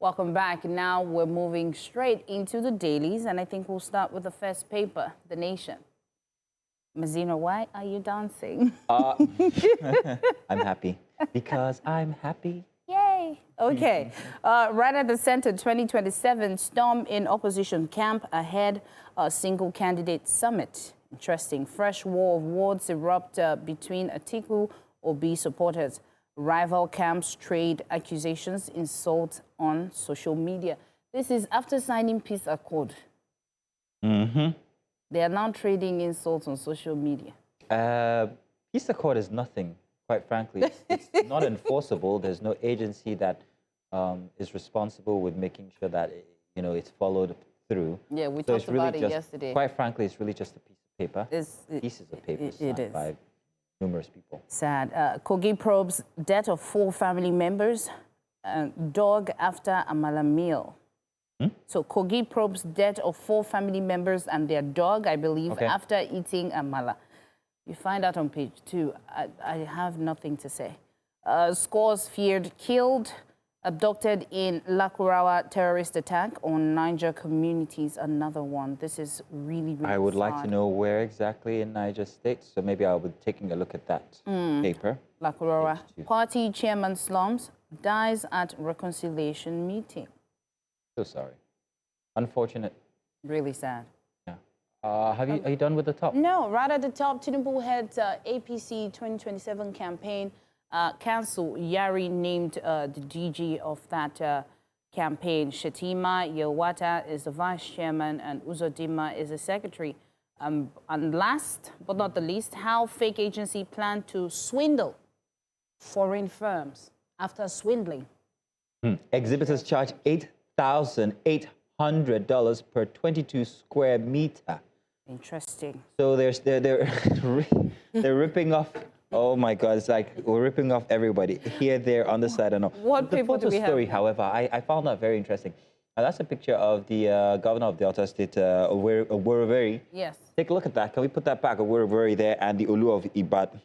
Welcome back. Now we're moving straight into the dailies, and I think we'll start with the first paper, The Nation. Mazina, why are you dancing? I'm happy because I'm happy. Yay. Okay. Right at the center, 2027, storm in opposition camp ahead, single candidate summit. Interesting. Fresh war of words erupt between Atiku Obi supporters. Rival camps trade accusations, insult on social media. This is after signing peace accord. They are now trading insults on social media. Peace accord is nothing, quite frankly. It's not enforceable. There's no agency that is responsible with making sure that it's followed through. Yeah, we talked about it yesterday. Quite frankly, it's really just a piece of paper. Pieces of paper signed by numerous people. Sad. Kogi probes death of 4 family members. Dog after Amala meal. So Kogi probes death of 4 family members and their dog, I believe, after eating Amala. You find out on page 2. I have nothing to say. Scores feared killed, abducted in Lakurawa terrorist attack on Niger communities. Another one. This is really, really I would sad. like to know where exactly in Niger State, so maybe I'll be taking a look at that paper. Lakurawa. Party chairman slums, dies at reconciliation meeting. So sorry. Unfortunate. Really sad. Yeah. Are you done with the top? No, right at the top, Tinubu heads APC 2027 campaign. Council Yari named the DG of that campaign. Shetima Yewata is the vice chairman and Uzodinma is the secretary. And last but not the least, how fake agency plan to swindle foreign firms after swindling. Exhibitors charge $8,800 per 22 square meter. Interesting. So they're ripping off. Oh my God! It's like we're ripping off everybody here, there, on the side, and all. What people do we have? Story, however, I found that very interesting. That's a picture of the governor of Delta State, Owerveri. Yes. Take a look at that. Can we put that back? Owerveri there, and the Olu of Ibadan.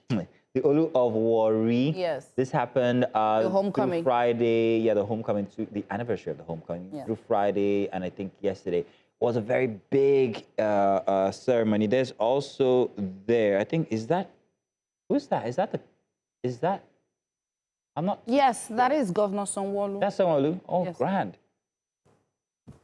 The Olu of Warri. Yes. This happened the homecoming. through Friday. Yeah, the homecoming, the anniversary of the homecoming. Yeah. Through Friday, and I think yesterday was a very big ceremony. There's also there, I think, who's that? Is that? I'm not. Yes, that is Governor Sanwo-Olu. That's Sanwo-Olu? Oh, yes. Grand.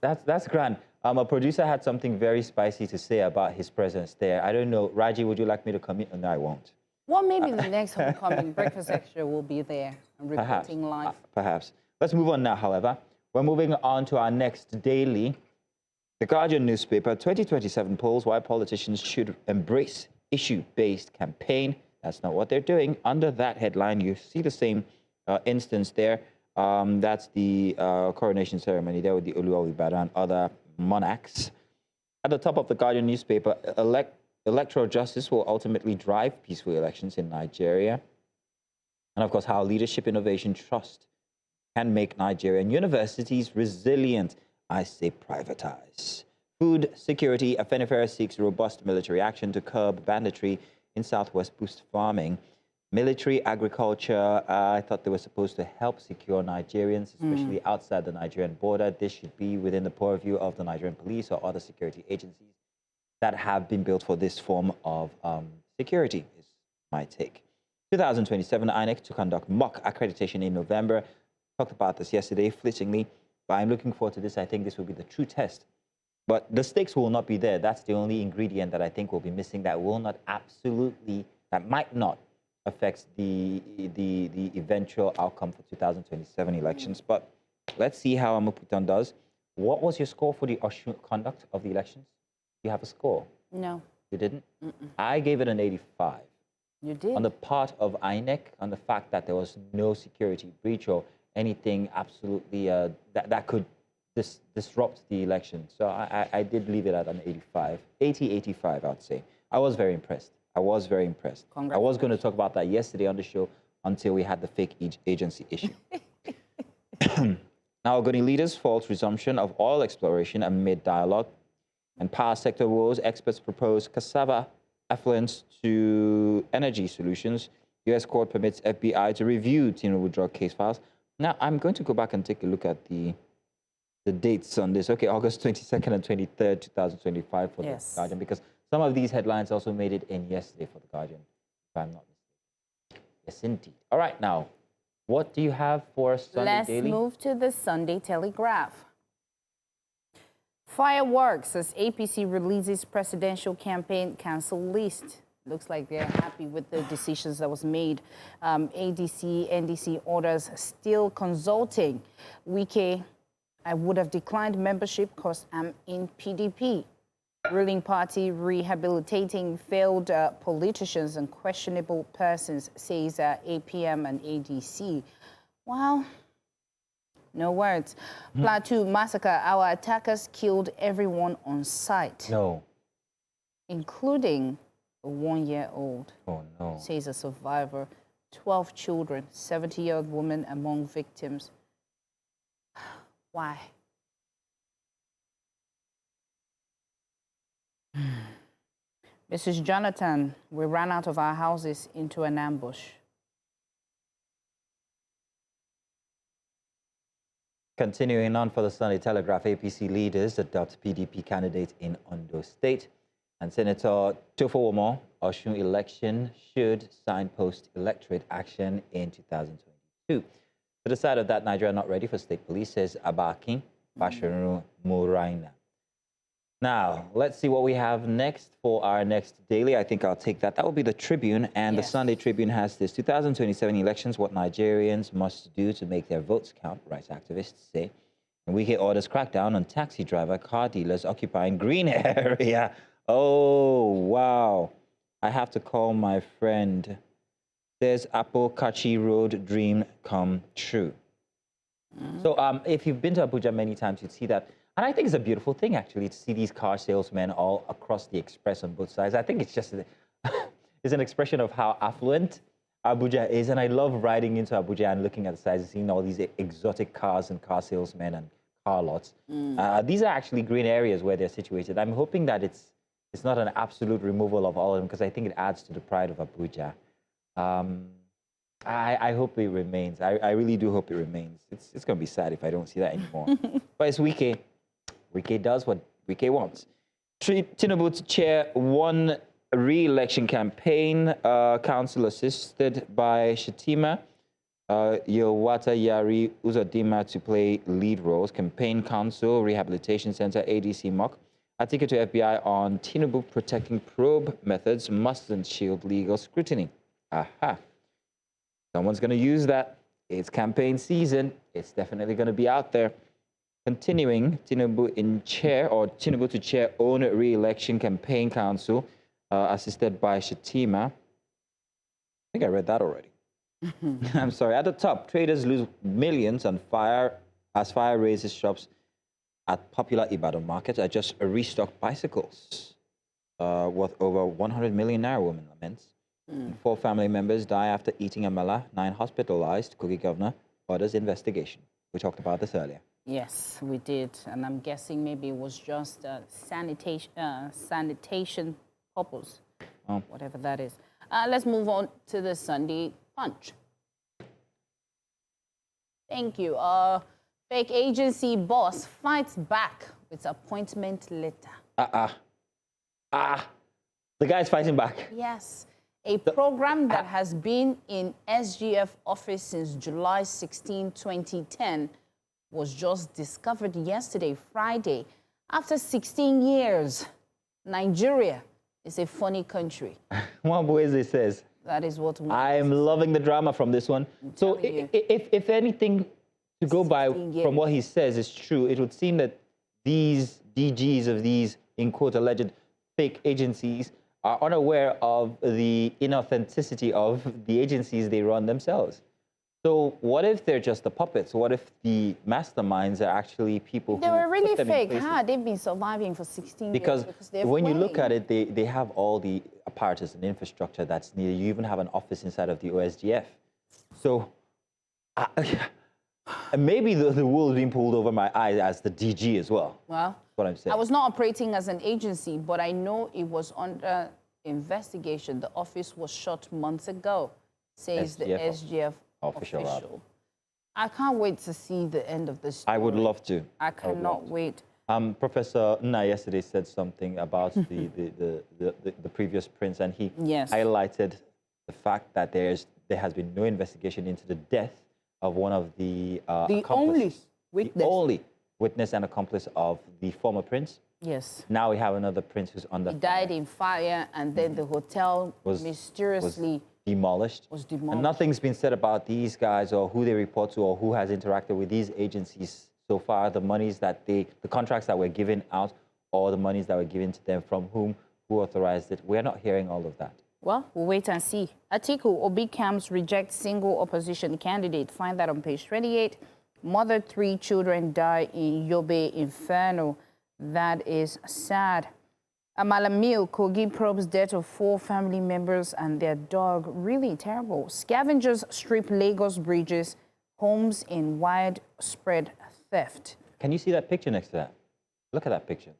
That's grand. A producer had something very spicy to say about his presence there. I don't know. Raji, would you like me to come in? No, I won't. Well, maybe the next homecoming Breakfast Extra will be there and reporting live. Perhaps. Let's move on now, however. We're moving on to our next daily. The Guardian newspaper, 2027 polls why politicians should embrace issue-based campaign. That's not what they're doing. Under that headline, you see the same instance there. That's the coronation ceremony there with the Olu of Ibadan and other monarchs. At the top of the Guardian newspaper, electoral justice will ultimately drive peaceful elections in Nigeria. And of course, how leadership, innovation, trust can make Nigerian universities resilient. I say privatize. Food security, Afenifera seeks robust military action to curb banditry in Southwest, boost farming. Military agriculture, I thought they were supposed to help secure Nigerians, especially outside the Nigerian border. This should be within the purview of the Nigerian police or other security agencies that have been built for this form of security, is my take. 2027, INEC to conduct mock accreditation in November. Talked about this yesterday, fleetingly, but I'm looking forward to this. I think this will be the true test. But the stakes will not be there. That's the only ingredient that I think will be missing that might not affect the eventual outcome for 2027 elections. But let's see how Amupitan does. What was your score for the conduct of the elections? Do you have a score? No. You didn't? I gave it an 85. You did? On the part of INEC, on the fact that there was no security breach or anything absolutely that could disrupt the election. So I did leave it at an 85. 85, I'd say. I was very impressed. I was going to talk about that yesterday on the show until we had the fake agency issue. Now, Ogoni leaders fault resumption of oil exploration amid dialogue. And power sector woes, experts propose cassava affluence to energy solutions. U.S. court permits FBI to review Tinubu drug case files. Now, I'm going to go back and take a look at the the dates on this. Okay, August 22nd and 23rd, 2025 for Yes. the Guardian, because some of these headlines also made it in yesterday for the Guardian, if I'm not mistaken. Yes, indeed. All right, now, what do you have for Sunday Let's Daily? move to the Sunday Telegraph. Fireworks as APC releases presidential campaign cancel list. Looks like they're happy with the decisions that was made. ADC, NDC orders still consulting. Wike, I would have declined membership because I'm in PDP. Ruling party rehabilitating failed politicians and questionable persons, says APM and ADC. Well, no words. Plateau massacre. Our attackers killed everyone on sight, No. including a 1-year-old, Oh, no. says a survivor. 12 children, 70-year-old woman among victims. Why? Mrs. Jonathan, we ran out of our houses into an ambush. Continuing on for the Sunday Telegraph, APC leaders adopt PDP candidate in Ondo State. And Senator Tofo Osun election should signpost electorate action in 2022. To the side of that, Nigeria not ready for state police, says Abakin Basharu Muraina. Now, let's see what we have next for our next daily. I think I'll take that. That will be the Tribune. And Yes. the Sunday Tribune has this 2027 elections, what Nigerians must do to make their votes count, rights activists say. And we hear orders crackdown on taxi driver, car dealers occupying green area. Oh, wow. I have to call my friend. There's Apokachi Road dream come true. So if you've been to Abuja many times, you'd see that. And I think it's a beautiful thing, actually, to see these car salesmen all across the express on both sides. I think it's just it's an expression of how affluent Abuja is. And I love riding into Abuja and looking at the sides and seeing all these exotic cars and car salesmen and car lots. These are actually green areas where they're situated. I'm hoping that it's not an absolute removal of all of them, because I think it adds to the pride of Abuja. I hope it remains. I really do hope it remains. It's going to be sad if I don't see that anymore. But it's Wike. Wike does what Wike wants. Tinubu to chair one re-election campaign, council assisted by Shetima, Yowata Yari Uzodima to play lead roles, campaign council, rehabilitation center, ADC mock. Article to FBI on Tinubu protecting probe methods mustn't shield legal scrutiny. Aha. Someone's going to use that. It's campaign season. It's definitely going to be out there. Continuing, Tinubu to chair own re-election campaign council, assisted by Shetima. I think I read that already. I'm sorry. At the top, traders lose millions on fire as fire raises shops at popular Ibadan market. I just restocked bicycles worth over 100 million naira, woman laments. 4 family members die after eating amala, 9 hospitalized. Kogi governor orders investigation. We talked about this earlier. Yes, we did. And I'm guessing maybe it was just sanitation purpose, whatever that is. Let's move on to the Sunday Punch. Thank you. Fake agency boss fights back with appointment letter. The guy's fighting back. Yes. A program that has been in SGF office since July 16, 2010 was just discovered yesterday, Friday. After 16 years, Nigeria is a funny country. Mwambueze says. That is what I'm loving the drama from this one. So if anything to go by from what he says is true, it would seem that these DGs of these, in quote, alleged fake agencies are unaware of the inauthenticity of the agencies they run themselves. So what if they're just the puppets? What if the masterminds are actually people they who were really put them fake? in places? Huh? They've been surviving for 16 Because years. Because when you look at it, they have all the apparatus and infrastructure that's needed. You even have an office inside of the OSGF. So maybe the wool is being pulled over my eyes as the DG as well. Well, that's what I'm saying. I was not operating as an agency, but I know it was under investigation. The office was shut months ago, says the SGF official. I can't wait to see the end of this story. I would love to. I cannot wait. Professor Nna yesterday said something about the previous prince, and he highlighted the fact that there has been no investigation into the death of one of the accomplices. The only witness and accomplice of the former prince. Yes. Now we have another prince who's under fire. He died in fire, and then the hotel mysteriously demolished. And nothing's been said about these guys or who they report to or who has interacted with these agencies so far. The monies that the contracts that were given out, or the monies that were given to them, from whom, who authorized it. We're not hearing all of that. Well, we'll wait and see. Atiku, Obi camps reject single opposition candidate. Find that on page 28. Mother, 3 children die in Yobe Inferno. That is sad. Amalamil, Kogi probes death of 4 family members and their dog. Really terrible. Scavengers strip Lagos bridges, homes in widespread theft. Can you see that picture next to that? Look at that picture.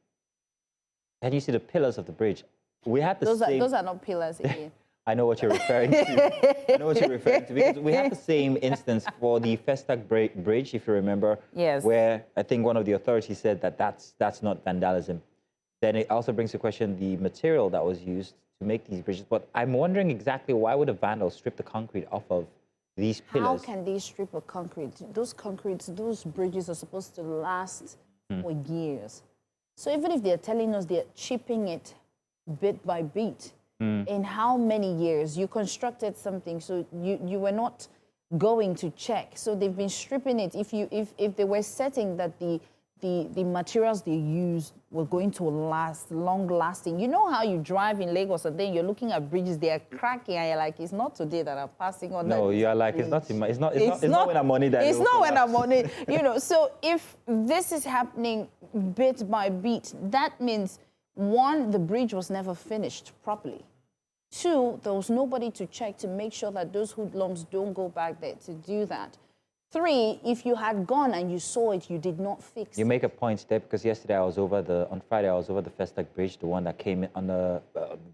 Can you see the pillars of the bridge? We had the same... Those are not pillars, Ian. I know what you're referring to. I know what you're referring to, because we have the same instance for the Festac Bridge, if you remember. Yes. Where I think one of the authorities said that that's not vandalism. Then it also brings to question the material that was used to make these bridges. But I'm wondering exactly, why would a vandal strip the concrete off of these pillars? How can they strip a concrete? Those bridges are supposed to last for years. So even if they're telling us they're chipping it bit by bit, in how many years you constructed something, so you were not going to check. So they've been stripping it. If they were setting that the materials they used were going to last, long lasting. You know how you drive in Lagos and then you're looking at bridges, they are cracking, and you're like, it's not today that I'm passing on. No, you're like, it's not when I'm money that it's not when I'm money. So if this is happening bit by bit, that means 1, the bridge was never finished properly. 2, there was nobody to check to make sure that those hoodlums don't go back there to do that. 3, if you had gone and you saw it, you did not fix it. You make a point there, because yesterday on Friday I was over the Festac Bridge, the one that came on the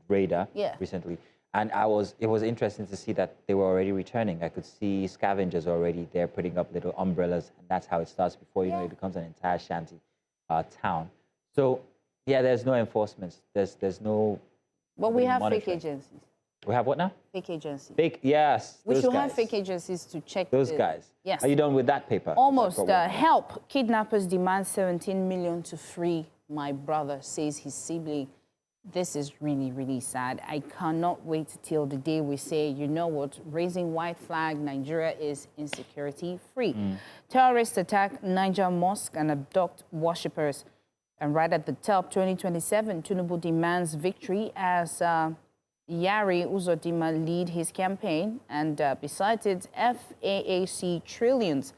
radar recently. And it was interesting to see that they were already returning. I could see scavengers already there putting up little umbrellas, and that's how it starts before you know it becomes an entire shanty town. So yeah, there's no enforcement. There's no. But we have fake agencies. We have what now? Fake agencies. Fake, yes. We should have fake agencies to check those guys. Yes. Are you done with that paper? Almost. Help. Kidnappers demand 17 million to free my brother, says his sibling. This is really, really sad. I cannot wait till the day we say, you know what, raising white flag, Nigeria is insecurity free. Terrorists attack Niger mosque and abduct worshippers. And right at the top, 2027, Tinubu demands victory as Yari Uzodinma lead his campaign. And besides it, FAAC trillions.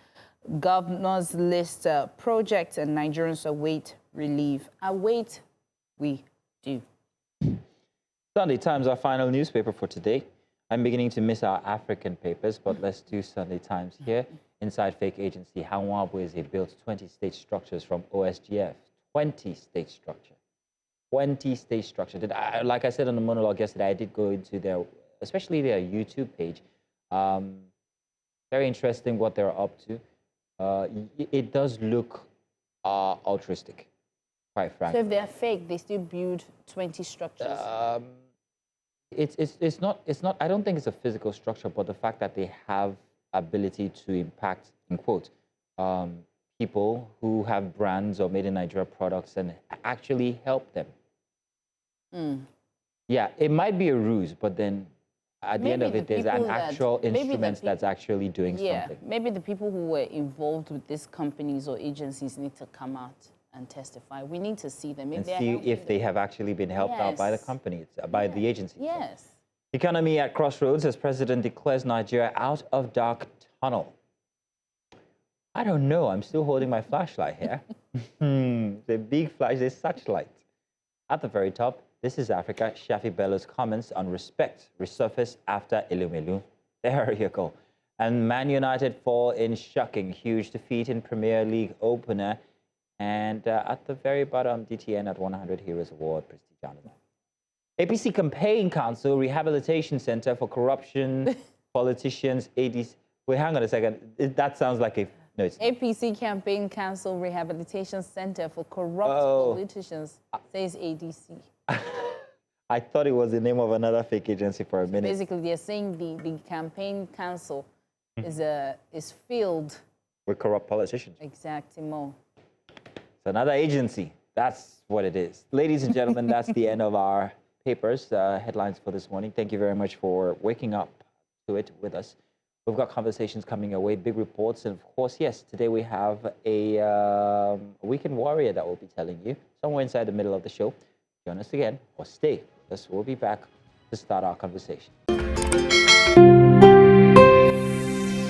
Governors list projects and Nigerians await relief. Await, we do. Sunday Times, our final newspaper for today. I'm beginning to miss our African papers, but let's do Sunday Times here. Inside fake agency, Hanwabweze built 20 state structures from OSGF. 20 state structure. 20 state structure. Like I said on the monologue yesterday, I did go into especially their YouTube page. Very interesting what they're up to. It does look altruistic, quite frankly. So if they're fake, they still build 20 structures? It's not, I don't think it's a physical structure, but the fact that they have ability to impact, in quote, people who have brands or made in Nigeria products and actually help them. Yeah, it might be a ruse, but then at the end of it, there's an actual instrument that's actually doing something. Maybe the people who were involved with these companies or agencies need to come out and testify. We need to see them. And see if they have actually been helped out by the company, by the agency. Yes. Economy at crossroads as president declares Nigeria out of dark tunnel. I don't know. I'm still holding my flashlight here. The big flash, there's such light. At the very top, this is Africa. Shafi Bello's comments on respect resurface after Elumelu. There you go. And Man United fall in shocking, huge defeat in Premier League opener. And at the very bottom, DTN at 100 Heroes Award, Prestige Jonathan. APC Campaign Council Rehabilitation Center for Corruption, Politicians, Wait, hang on a second. That sounds like a... No, it's not. APC campaign cancel rehabilitation center for corrupt Oh. politicians, says ADC. I thought it was the name of another fake agency for a minute. Basically, they're saying the campaign council is filled. With corrupt politicians. Exactimo. It's another agency. That's what it is. Ladies and gentlemen, that's the end of our papers, headlines for this morning. Thank you very much for waking up to it with us. We've got conversations coming your way, big reports, and of course, yes, today we have a weekend warrior that we'll be telling you somewhere inside the middle of the show. Join us again or stay, because we'll be back to start our conversation.